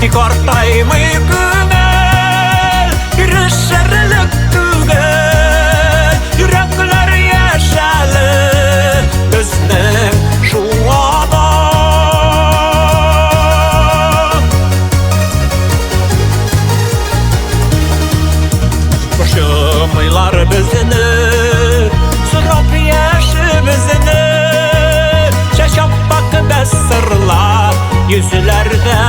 Tik ortaymy güngel, girişerlik tügel. Yürekler yaşalı, bizning şu adam. Başımylar bizni, sırap yaşı bizni. Şaşap bakıda sırlar yüzlerde.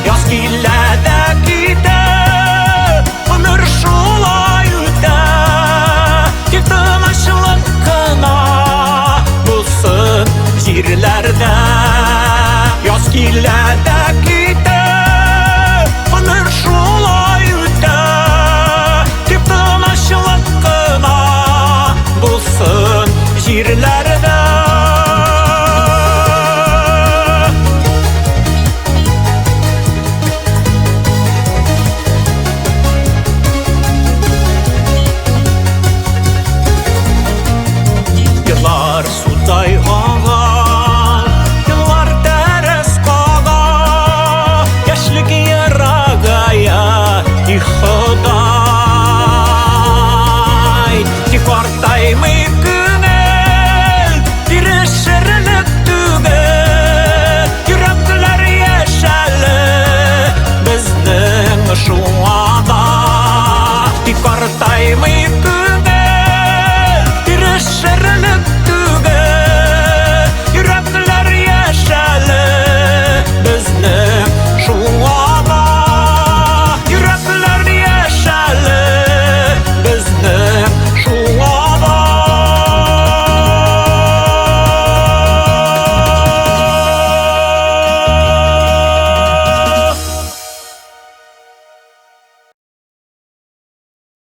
Yaz gillerde gider, ömür şulay üter. Yıktırmışlık kına bulsun jirlerde. Yaz gillerde gider, ömür şulay üter. Yıktırmışlık kına bulsun jirlerde. Yıllar suday ağar, yıllar ders kağar. Yaşlık yaragaya ihuday. Tik ortaymy güngel, girişerlik tügel. Yürekler yaşalı, bizning şu adam. Tik ortaymy